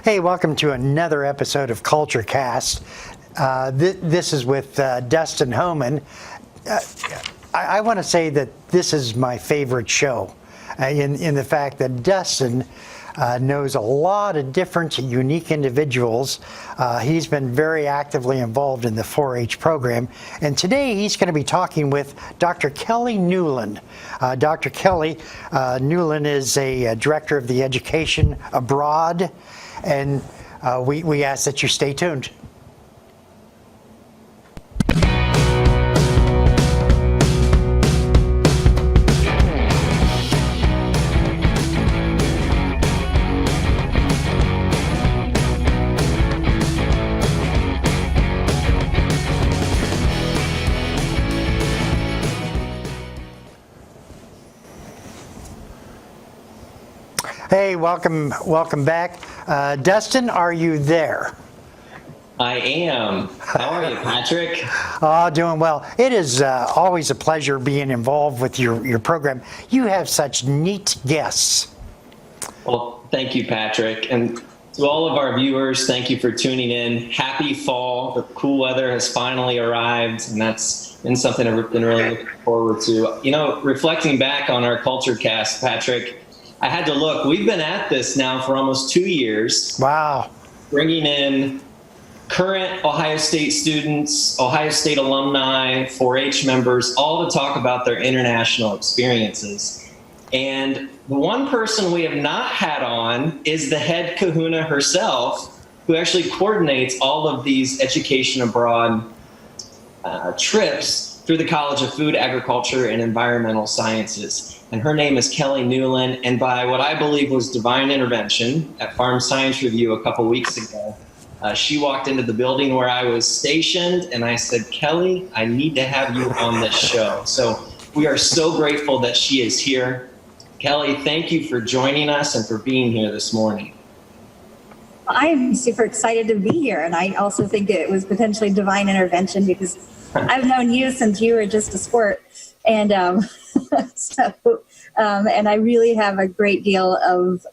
Hey, welcome to another episode of Culture Cast. This is with Dustin Homan. I want to say that this is my favorite show in the fact that Dustin knows a lot of different unique individuals. He's been very actively involved in the 4-H program. And today he's going to be talking with Dr. Kelly Newlon. Dr. Kelly Newlon is a director of the Education Abroad. And we ask that you stay tuned. Hey, welcome back. Dustin, are you there? I am. How are you, Patrick? Doing well. It is always a pleasure being involved with your program. You have such neat guests. Well, thank you, Patrick. And to all of our viewers, thank you for tuning in. Happy fall. The cool weather has finally arrived, and that's been something I've been really looking forward to. You know, reflecting back on our Culture Cast, Patrick, I had to look. We've been at this now for almost 2 years. Wow. Bringing in current Ohio State students, Ohio State alumni, 4-H members, all to talk about their international experiences. And the one person we have not had on is the head kahuna herself, who actually coordinates all of these education abroad trips through the College of Food, Agriculture, and Environmental Sciences. And her name is Kelly Newlon. And by what I believe was divine intervention at Farm Science Review a couple weeks ago, she walked into the building where I was stationed, and I said, Kelly, I need to have you on this show. So we are so grateful that she is here. Kelly, thank you for joining us and for being here this morning. I'm super excited to be here, and I also think it was potentially divine intervention because I've known you since you were just a squirt, and and I really have a great deal of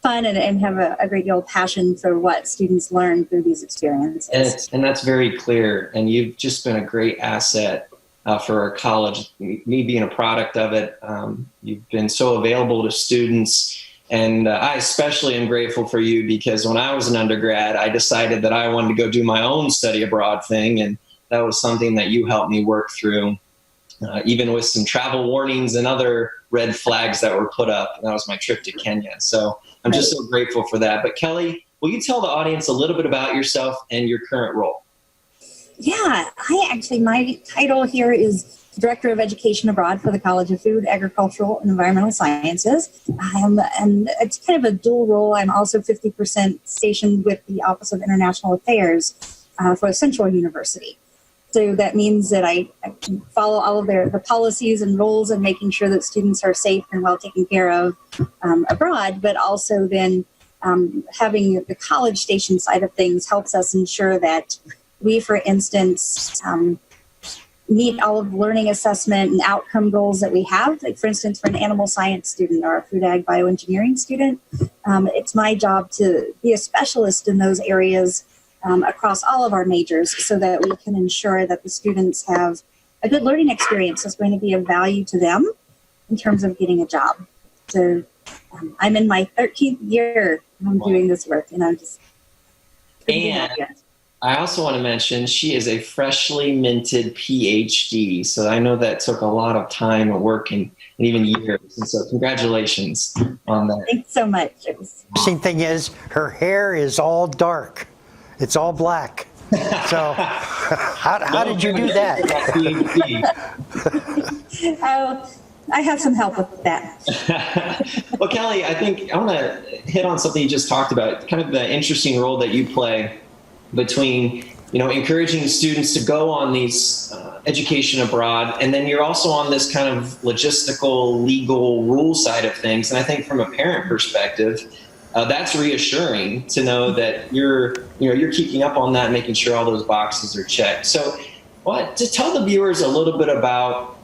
fun and have a great deal of passion for what students learn through these experiences. And that's very clear, and you've just been a great asset for our college. Me being a product of it, you've been so available to students. And I especially am grateful for you because when I was an undergrad, I decided that I wanted to go do my own study abroad thing. And that was something that you helped me work through, even with some travel warnings and other red flags that were put up. And that was my trip to Kenya. So I'm just so grateful for that. But Kelly, will you tell the audience a little bit about yourself and your current role? Yeah, my title here is Director of Education Abroad for the College of Food, Agricultural, and Environmental Sciences. And it's kind of a dual role. I'm also 50% stationed with the Office of International Affairs for Central University. So that means that I can follow all of the policies and rules and making sure that students are safe and well taken care of abroad, but also then having the college station side of things helps us ensure that we, for instance, meet all of the learning assessment and outcome goals that we have. Like, for instance, for an animal science student or a food ag bioengineering student, it's my job to be a specialist in those areas across all of our majors so that we can ensure that the students have a good learning experience that's going to be of value to them in terms of getting a job. So I'm in my 13th year doing this work, and I'm just I also want to mention she is a freshly minted PhD. So I know that took a lot of time and work and even years. And so congratulations on that. Thanks so much. The interesting thing is her hair is all dark. It's all black. So how did you do that? I have some help with that. Well, Kelly, I think I want to hit on something you just talked about, kind of the interesting role that you play between, encouraging students to go on these education abroad, and then you're also on this kind of logistical, legal, rule side of things. And I think from a parent perspective, that's reassuring to know that you're keeping up on that, making sure all those boxes are checked. So, to tell the viewers a little bit about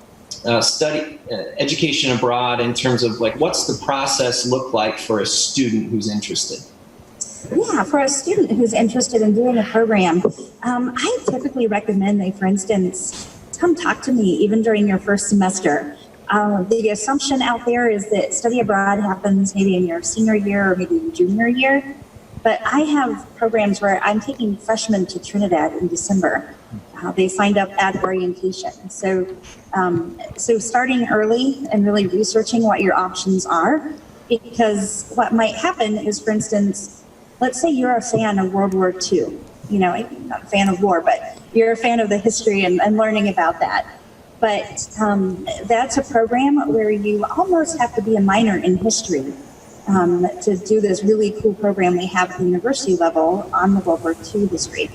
education abroad in terms of what's the process look like for a student who's interested? Yeah, for a student who's interested in doing a program, I typically recommend they, for instance, come talk to me even during your first semester. The assumption out there is that study abroad happens maybe in your senior year or maybe your junior year. But I have programs where I'm taking freshmen to Trinidad in December. They signed up at orientation. So starting early and really researching what your options are, because what might happen is, for instance, let's say you're a fan of World War II. You know, I'm not a fan of war, but you're a fan of the history and learning about that. But that's a program where you almost have to be a minor in history to do this really cool program they have at the university level on the World War II history.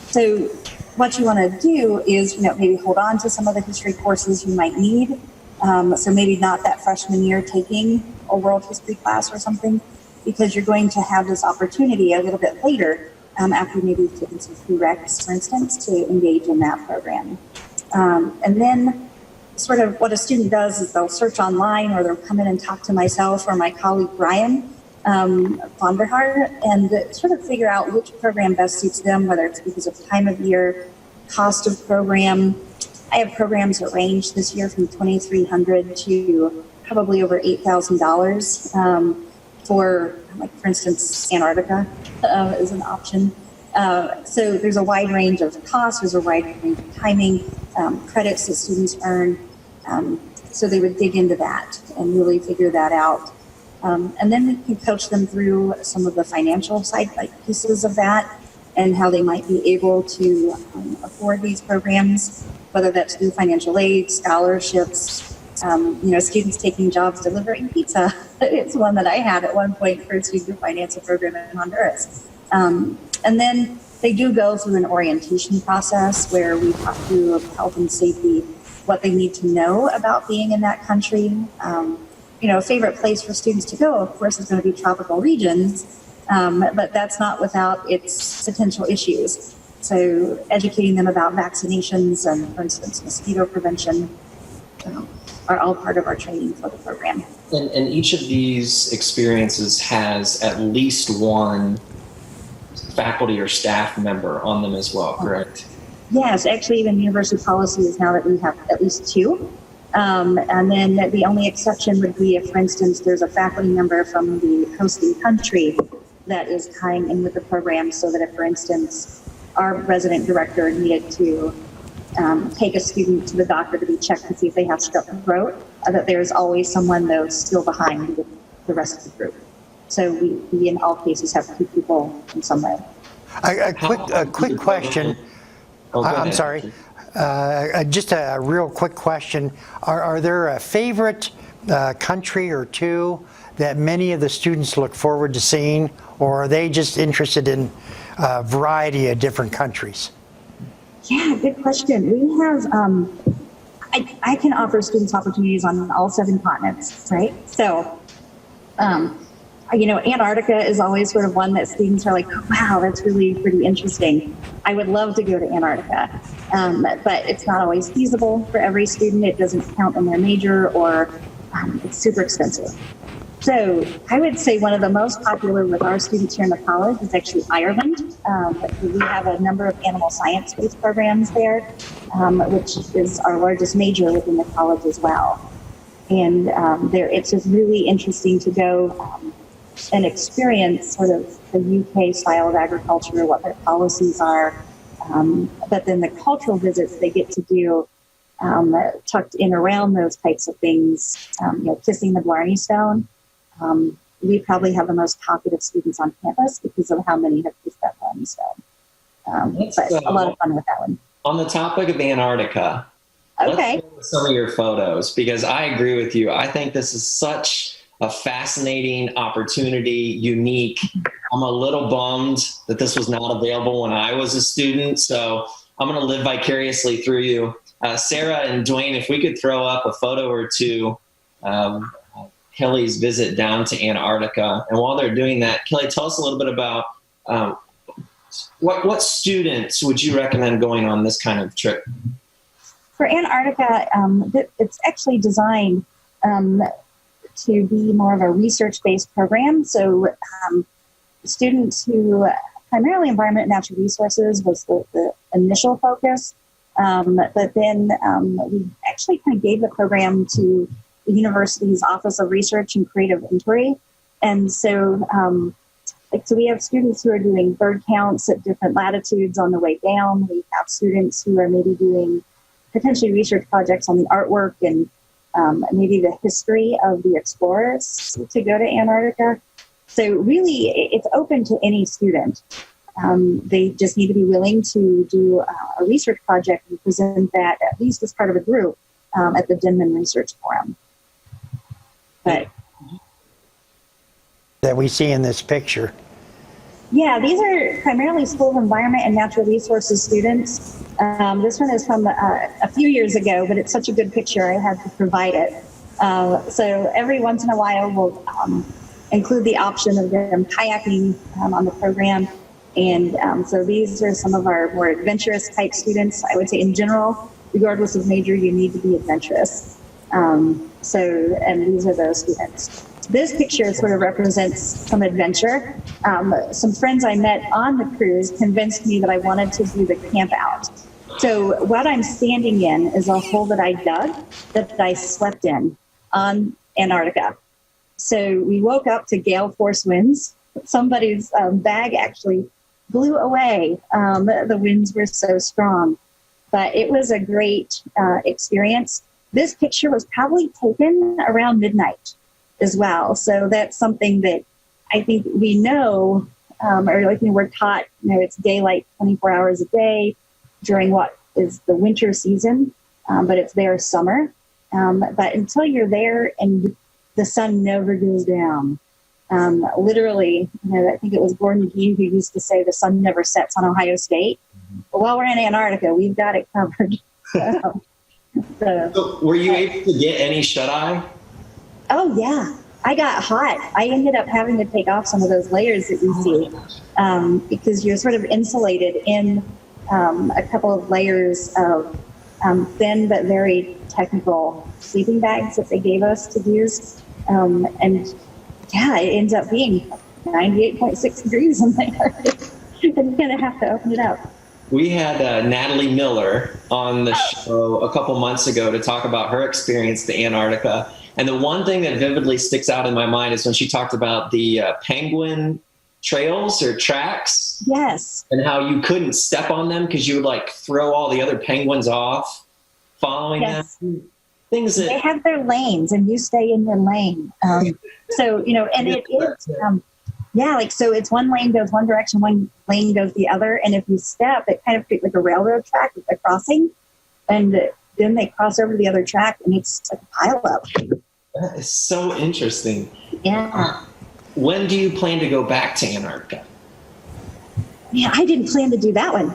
So what you want to do is, maybe hold on to some of the history courses you might need. So maybe not that freshman year taking a world history class or something, because you're going to have this opportunity a little bit later after maybe you've taken some prereqs, for instance, to engage in that program. And then sort of what a student does is they'll search online, or they'll come in and talk to myself or my colleague Brian Vonderhaar, and sort of figure out which program best suits them, whether it's because of time of year, cost of program. I have programs that range this year from $2,300 to probably over $8,000 for, like, for instance, Antarctica is an option. So there's a wide range of costs, there's a wide range of timing, credits that students earn. So they would dig into that and really figure that out. And then we can coach them through some of the financial side pieces of that and how they might be able to afford these programs, whether that's through financial aid, scholarships, students taking jobs delivering pizza. It's one that I had at one point for a student finance a program in Honduras. And then they do go through an orientation process where we talk through health and safety, what they need to know about being in that country. A favorite place for students to go, of course, is going to be tropical regions, but that's not without its potential issues. So educating them about vaccinations and, for instance, mosquito prevention are all part of our training for the program. And each of these experiences has at least one faculty or staff member on them as well, correct? Yes, actually, even university policy is now that we have at least two. And then the only exception would be if, for instance, there's a faculty member from the hosting country that is tying in with the program, so that if, for instance, our resident director needed to take a student to the doctor to be checked to see if they have strep throat, that there's always someone, though, still behind with the rest of the group. So we in all cases have two people in some way. A quick question. I'm sorry. Just a real quick question. Are there a favorite country or two that many of the students look forward to seeing, or are they just interested in a variety of different countries? Yeah, good question. We have, I can offer students opportunities on all 7 continents, right? So, Antarctica is always sort of one that students are like, oh, wow, that's really pretty interesting. I would love to go to Antarctica, but it's not always feasible for every student. It doesn't count in their major, or it's super expensive. So I would say one of the most popular with our students here in the college is actually Ireland. We have a number of animal science-based programs there, which is our largest major within the college as well. And it's just really interesting to go and experience sort of the UK style of agriculture, what their policies are. But then the cultural visits they get to do tucked in around those types of things, kissing the Blarney Stone. We probably have the most talkative students on campus because of how many have kissed that Blarney Stone. But a lot of fun with that one. On the topic of Antarctica, okay, let's go with some of your photos, because I agree with you. I think this is such a fascinating opportunity, unique. I'm a little bummed that this was not available when I was a student, so I'm going to live vicariously through you. Sarah and Dwayne, if we could throw up a photo or two of Kelly's visit down to Antarctica. And while they're doing that, Kelly, tell us a little bit about what students would you recommend going on this kind of trip? For Antarctica, it's actually designed to be more of a research-based program. So students who primarily environment and natural resources was the initial focus. But then we actually kind of gave the program to the university's Office of Research and Creative Inquiry. And so, so we have students who are doing bird counts at different latitudes on the way down. We have students who are maybe doing potentially research projects on the artwork and maybe the history of the explorers to go to Antarctica. So really, it's open to any student. They just need to be willing to do a research project and present that at least as part of a group at the Denman Research Forum. But that we see in this picture. yeah, these are primarily School of Environment and Natural Resources students. This one is from a few years ago, but it's such a good picture I had to provide it. So every once in a while we'll include the option of them kayaking on the program. And so these are some of our more adventurous type students. I would say in general, regardless of major, you need to be adventurous. And these are those students. This picture sort of represents some adventure. Some friends I met on the cruise convinced me that I wanted to do the camp out. So what I'm standing in is a hole that I dug that I slept in on Antarctica. So we woke up to gale force winds. Somebody's bag actually blew away. The winds were so strong, but it was a great experience. This picture was probably taken around midnight as well. So that's something that I think we know, or like we're taught, it's daylight 24 hours a day during what is the winter season, but it's their summer. But until you're there and the sun never goes down, literally, I think it was Gordon Keene who used to say the sun never sets on Ohio State. But while we're in Antarctica, we've got it covered. So were you able to get any shut-eye? Oh, yeah. I got hot. I ended up having to take off some of those layers that you see because you're sort of insulated in a couple of layers of thin but very technical sleeping bags that they gave us to use. And yeah, it ends up being 98.6 degrees in there. You're going to have to open it up. We had Natalie Miller on the show a couple months ago to talk about her experience to Antarctica. And the one thing that vividly sticks out in my mind is when she talked about the penguin trails or tracks. Yes. And how you couldn't step on them because you would throw all the other penguins off following them. Things that they have their lanes and you stay in your lane. So, and it is, so it's one lane goes one direction, one lane goes the other. And if you step, it kind of creates like a railroad track with a crossing. And then they cross over the other track and it's like a pileup. That is so interesting. Yeah. When do you plan to go back to Antarctica? Yeah, I didn't plan to do that one.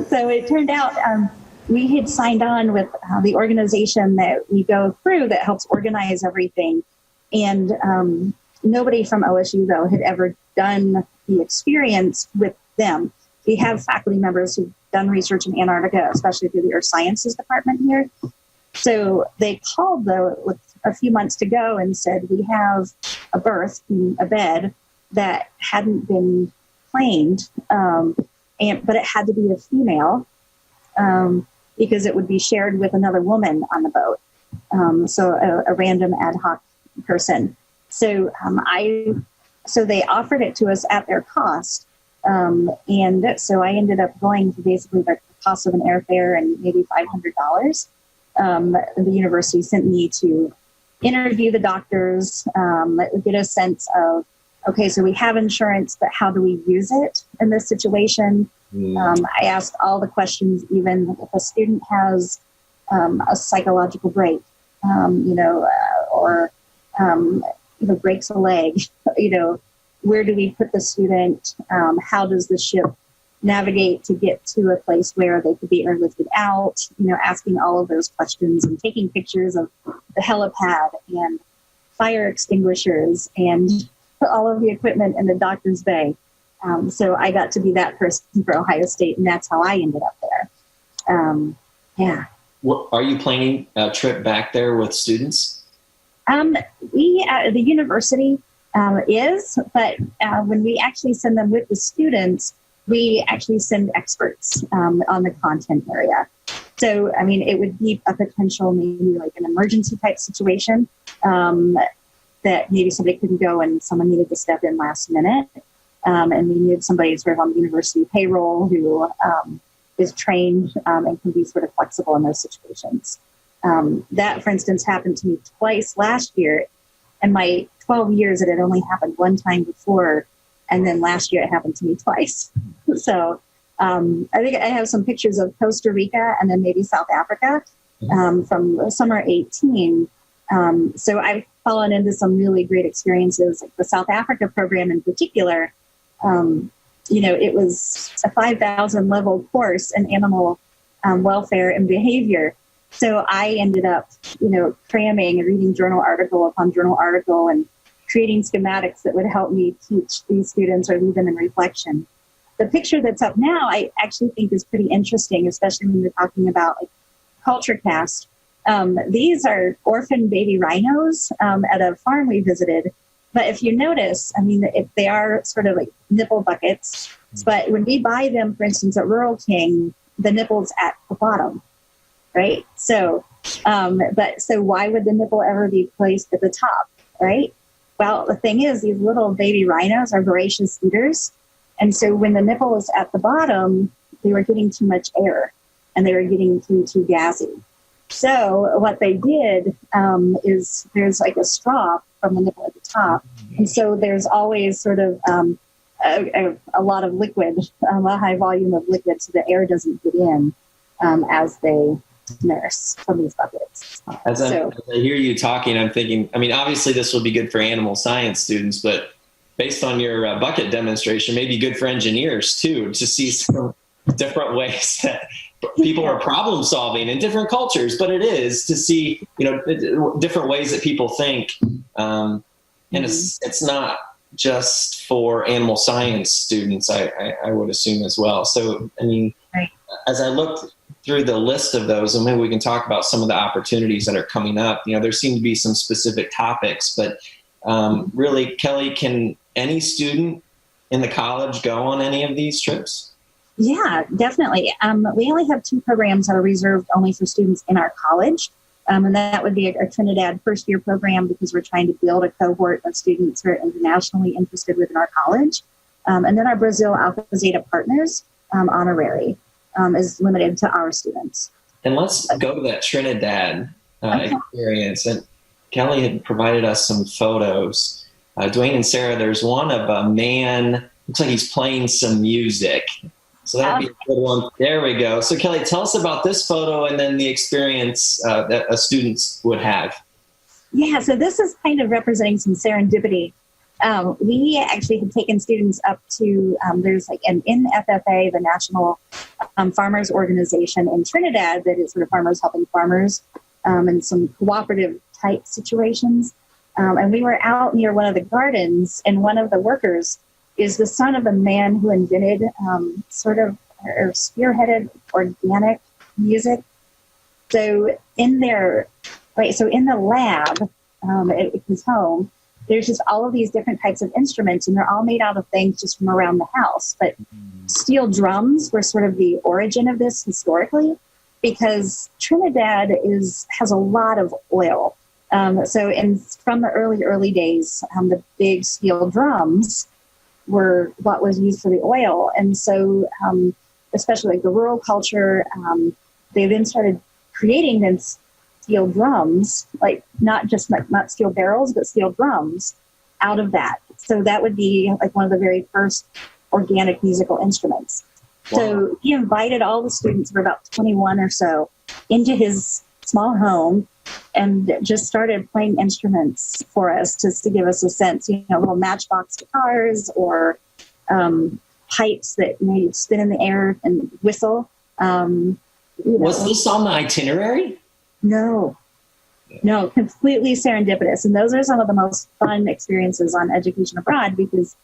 So it turned out we had signed on with the organization that we go through that helps organize everything. And nobody from OSU, though, had ever done the experience with them. We have faculty members who've done research in Antarctica, especially through the Earth Sciences Department here. So they called, though, with a few months to go and said, we have a berth, a bed, that hadn't been claimed, but it had to be a female because it would be shared with another woman on the boat. So a random ad hoc person. So so they offered it to us at their cost. And so I ended up going to basically the cost of an airfare and maybe $500. The university sent me to interview the doctors, get a sense of, okay, so we have insurance, but how do we use it in this situation? I asked all the questions, even if a student has a psychological break, or breaks a leg, where do we put the student? How does the ship navigate to get to a place where they could be airlifted out? Asking all of those questions and taking pictures of the helipad and fire extinguishers and all of the equipment in the doctor's bay. So I got to be that person for Ohio State, and that's how I ended up there. Yeah. Are you planning a trip back there with students? The university is, but when we actually send them with the students, we actually send experts on the content area. So, I mean, it would be a potential, maybe like an emergency type situation that maybe somebody couldn't go and someone needed to step in last minute. And we needed somebody sort of on the university payroll who is trained and can be sort of flexible in those situations. That, for instance, happened to me twice last year. In my 12 years, it had only happened one time before. And then last year, it happened to me twice. So I think I have some pictures of Costa Rica and then maybe South Africa from summer 18. So I've fallen into some really great experiences. Like the South Africa program in particular, it was a 5,000 level course in animal welfare and behavior. So I ended up, cramming and reading journal article upon journal article and creating schematics that would help me teach these students or lead them in reflection. The picture that's up now, I actually think is pretty interesting, especially when you're talking about like culture cast. These are orphan baby rhinos at a farm we visited. But if you notice, I mean, they are sort of like nipple buckets. But when we buy them, for instance, at Rural King, the nipple's at the bottom, right? So, so why would the nipple ever be placed at the top, right? Well, the thing is, these little baby rhinos are voracious eaters. And so when the nipple was at the bottom, they were getting too much air and they were getting too gassy. So what they did is there's like a straw from the nipple at the top. And so there's always sort of a lot of liquid, a high volume of liquid so the air doesn't get in as they nurse from these buckets. As I hear you talking, I'm thinking, I mean, obviously this will be good for animal science students, but based on your bucket demonstration, maybe good for engineers too, to see some different ways that people are problem solving in different cultures, but it is to see, different ways that people think. And it's not just for animal science students, I would assume as well. So, I mean, right. As I looked through the list of those, and maybe we can talk about some of the opportunities that are coming up, there seem to be some specific topics, but really, Kelly, can any student in the college go on any of these trips? Yeah, definitely. We only have 2 programs that are reserved only for students in our college. And that would be a Trinidad first year program because we're trying to build a cohort of students who are internationally interested within our college. And then our Brazil Alpha Zeta Partners honorary is limited to our students. And let's go to that Trinidad experience. And Kelly had provided us some photos. Dwayne and Sarah, there's one of a man, looks like he's playing some music. So that would be a good one. There we go. So Kelly, tell us about this photo and then the experience that a student would have. Yeah, so this is kind of representing some serendipity. We actually had taken students up to, there's like an NFFA, the National Farmers Organization in Trinidad that is sort of farmers helping farmers in some cooperative type situations. And we were out near one of the gardens, and one of the workers is the son of a man who invented or spearheaded organic music. So in the lab at his home, there's just all of these different types of instruments, and they're all made out of things just from around the house. But steel drums were sort of the origin of this historically, because Trinidad has a lot of oil. From the early days, the big steel drums were what was used for the oil. And so, especially like the rural culture, they then started creating then steel drums, like not steel barrels, but steel drums out of that. So that would be like one of the very first organic musical instruments. Wow. So he invited all the students, for about 21 or so, into his small home and just started playing instruments for us just to give us a sense, little matchbox guitars or pipes that you'd spin in the air and whistle. Was this on the itinerary? No, completely serendipitous. And those are some of the most fun experiences on Education Abroad because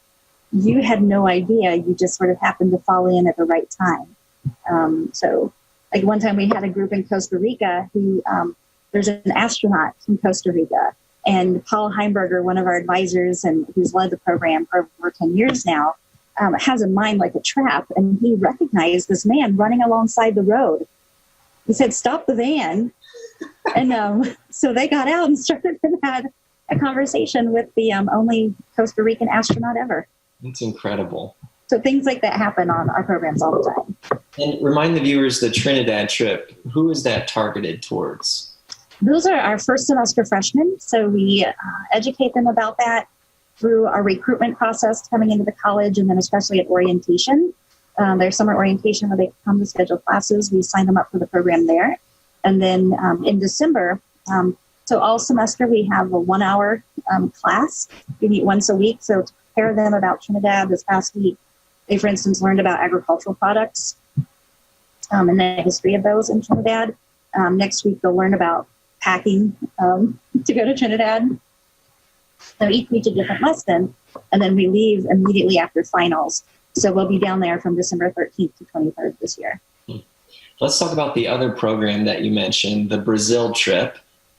you had no idea. You just sort of happened to fall in at the right time. So like one time we had a group in Costa Rica who, there's an astronaut from Costa Rica, And Paul Heimberger, one of our advisors and who's led the program for over 10 years now, has a mind like a trap. And he recognized this man running alongside the road. He said, "Stop the van." And so they got out and started and had a conversation with the only Costa Rican astronaut ever. That's incredible. So things like that happen on our programs all the time. And remind the viewers, the Trinidad trip, who is that targeted towards? Those are our first semester freshmen. So we educate them about that through our recruitment process coming into the college, and then especially at orientation. Their summer orientation where they come to schedule classes. We sign them up for the program there. And then in December, so all semester we have a 1 hour class. We meet once a week. So to prepare them about Trinidad this past week, they, for instance, learned about agricultural products and the history of those in Trinidad. Next week, they'll learn about packing to go to Trinidad. So each week a different lesson, and then we leave immediately after finals. So we'll be down there from December 13th to 23rd this year. Let's talk about the other program that you mentioned, the Brazil trip.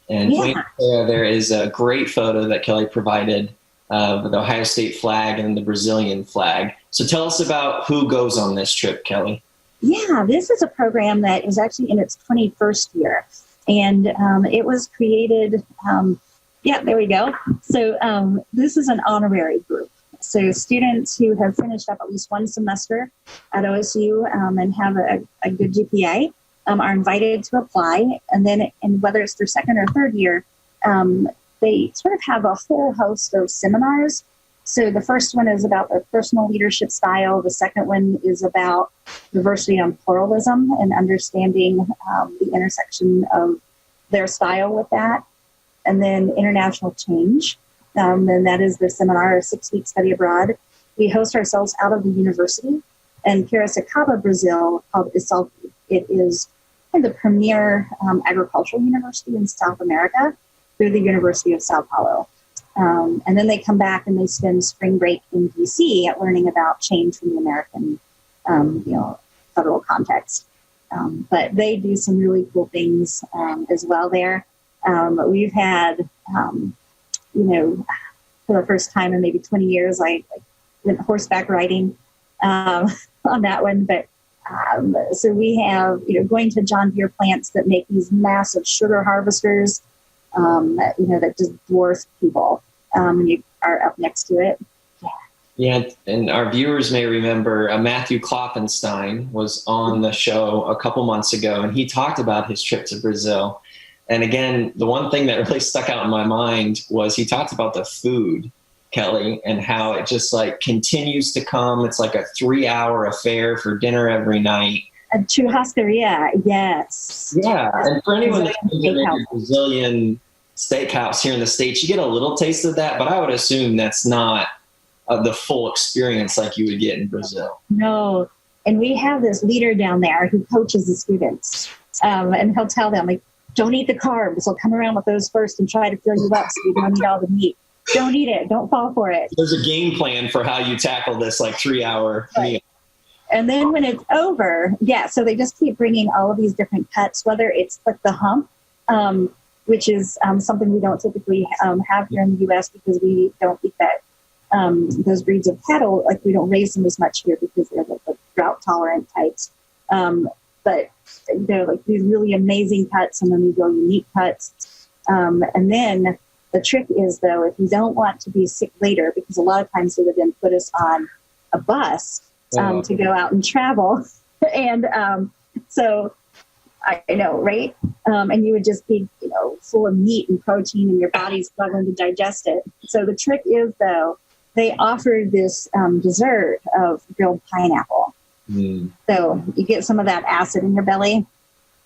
And there is a great photo that Kelly provided with the Ohio State flag and the Brazilian flag. So tell us about who goes on this trip, Kelly. Yeah, this is a program that is actually in its 21st year. And it was created, there we go. So this is an honorary group. So students who have finished up at least one semester at OSU and have a good GPA are invited to apply. And then, and whether it's their second or third year, they sort of have a whole host of seminars. So the first one is about their personal leadership style. The second one is about diversity and pluralism and understanding the intersection of their style with that. And then international change. And that is the seminar, a 6-week study abroad. We host ourselves out of the university in Piracicaba, Brazil, called ISALP. It is the premier agricultural university in South America through the University of Sao Paulo. And then they come back and they spend spring break in DC learning about change from the American, federal context. But they do some really cool things as well there. We've had, for the first time in maybe 20 years, I went horseback riding on that one. But so we have, going to John Deere plants that make these massive sugar harvesters, that just dwarf people when you are up next to it. Yeah, and our viewers may remember Matthew Klopfenstein was on the show a couple months ago, and he talked about his trip to Brazil. And again, the one thing that really stuck out in my mind was he talked about the food, Kelly, and how it just continues to come. It's like a 3-hour affair for dinner every night. A churrascaria, yes. Yeah, and for anyone that's been to a Brazilian steakhouse here in the States, you get a little taste of that, but I would assume that's not the full experience like you would get in Brazil. No, and we have this leader down there who coaches the students, and he'll tell them, don't eat the carbs. He'll come around with those first and try to fill you up so you don't eat all the meat. Don't eat it. Don't fall for it. There's a game plan for how you tackle this 3-hour meal. And then when it's over, so they just keep bringing all of these different cuts, whether it's the hump, which is something we don't typically have here in the U.S. because we don't eat that. Those breeds of cattle, we don't raise them as much here because they're the drought tolerant types. But they're these really amazing cuts, and then we go unique cuts. And then the trick is, though, if you don't want to be sick later, because a lot of times they would then put us on a bus to go out and travel. And so I know, right? And you would just be, full of meat and protein, and your body's struggling to digest it. So the trick is, though, they offer this dessert of grilled pineapple. So you get some of that acid in your belly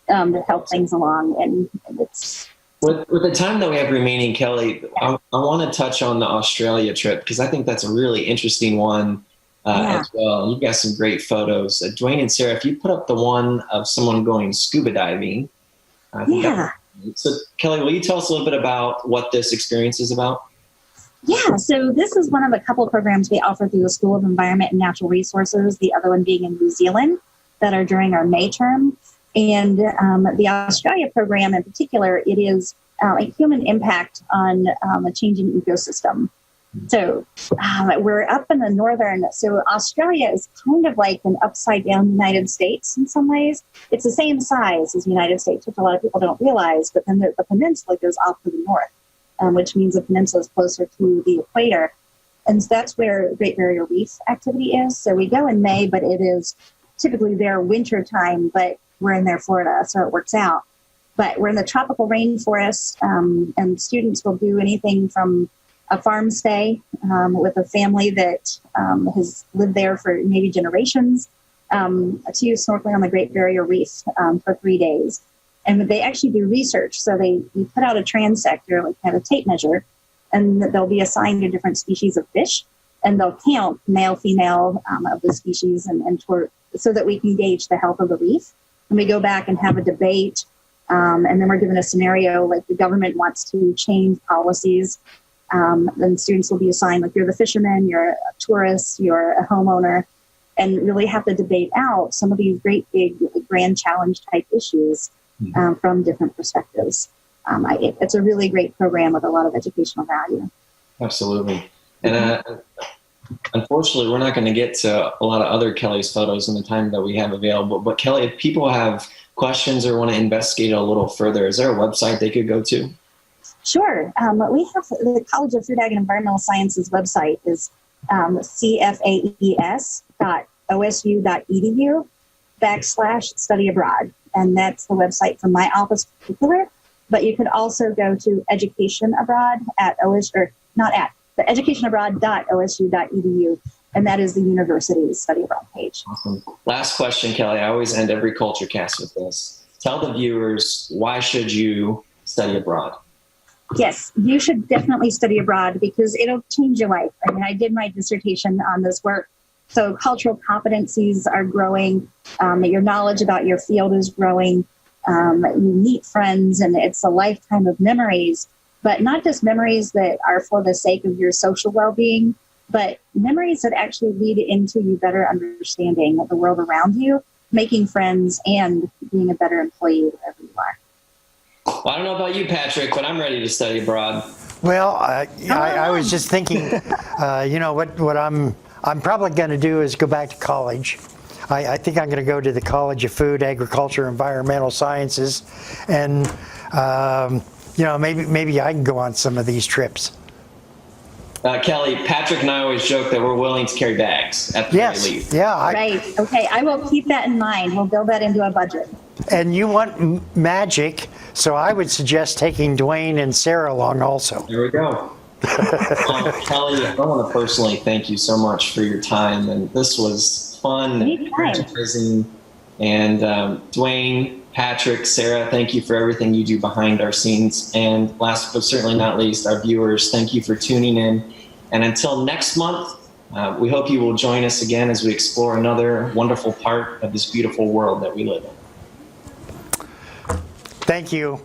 to help things along. And it's... With the time that we have remaining, Kelly, I want to touch on the Australia trip because I think that's a really interesting one as well. You've got some great photos. Dwayne and Sarah, if you put up the one of someone going scuba diving. So Kelly, will you tell us a little bit about what this experience is about? Yeah, so this is one of a couple of programs we offer through the School of Environment and Natural Resources, the other one being in New Zealand, that are during our May term. And the Australia program in particular, it is like human impact on a changing ecosystem. So we're up in the northern, so Australia is kind of like an upside down United States in some ways. It's the same size as the United States, which a lot of people don't realize, but then the peninsula goes off to the north, which means the peninsula is closer to the equator. And so that's where Great Barrier Reef activity is. So we go in May, but it is typically their winter time, but we're in there, Florida, so it works out. But we're in the tropical rainforest, and students will do anything from a farm stay with a family that has lived there for maybe generations, to snorkeling on the Great Barrier Reef for 3 days. And they actually do research. So we put out a transector, like kind of tape measure, and they'll be assigned to different species of fish, and they'll count male, female of the species, so that we can gauge the health of the reef. And we go back and have a debate, and then we're given a scenario like the government wants to change policies. Then students will be assigned, like you're the fisherman, you're a tourist, you're a homeowner, and really have to debate out some of these great big grand challenge type issues from different perspectives. It's a really great program with a lot of educational value. Absolutely. And unfortunately, we're not going to get to a lot of other Kelly's photos in the time that we have available. But Kelly, if people have questions or want to investigate a little further, is there a website they could go to? Sure. We have the College of Food, Ag, and Environmental Sciences website is CFAES.OSU.edu/study abroad. And that's the website for my office in particular. But you could also go to Education Abroad at educationabroad.osu.edu. And that is the university's study abroad page. Awesome. Last question, Kelly. I always end every culture cast with this. Tell the viewers, why should you study abroad? Yes, you should definitely study abroad because it'll change your life. I mean, I did my dissertation on this work. So cultural competencies are growing. Your knowledge about your field is growing. You meet friends, and it's a lifetime of memories, but not just memories that are for the sake of your social well-being, but memories that actually lead into you better understanding the world around you, making friends, and being a better employee wherever you are. Well, I don't know about you, Patrick, but I'm ready to study abroad. Well, I was just thinking, what I'm probably going to do is go back to college. I think I'm going to go to the College of Food, Agriculture, Environmental Sciences, and maybe I can go on some of these trips. Kelly, Patrick and I always joke that we're willing to carry bags at the very least. Yeah. Right. Okay. I will keep that in mind. We'll build that into a budget. And you want magic, so I would suggest taking Dwayne and Sarah along also. There we go. Kelly, I want to personally thank you so much for your time, and this was fun and energizing. And Dwayne, Patrick, Sarah, thank you for everything you do behind our scenes. And last but certainly not least, our viewers, thank you for tuning in. And until next month, we hope you will join us again as we explore another wonderful part of this beautiful world that we live in. Thank you.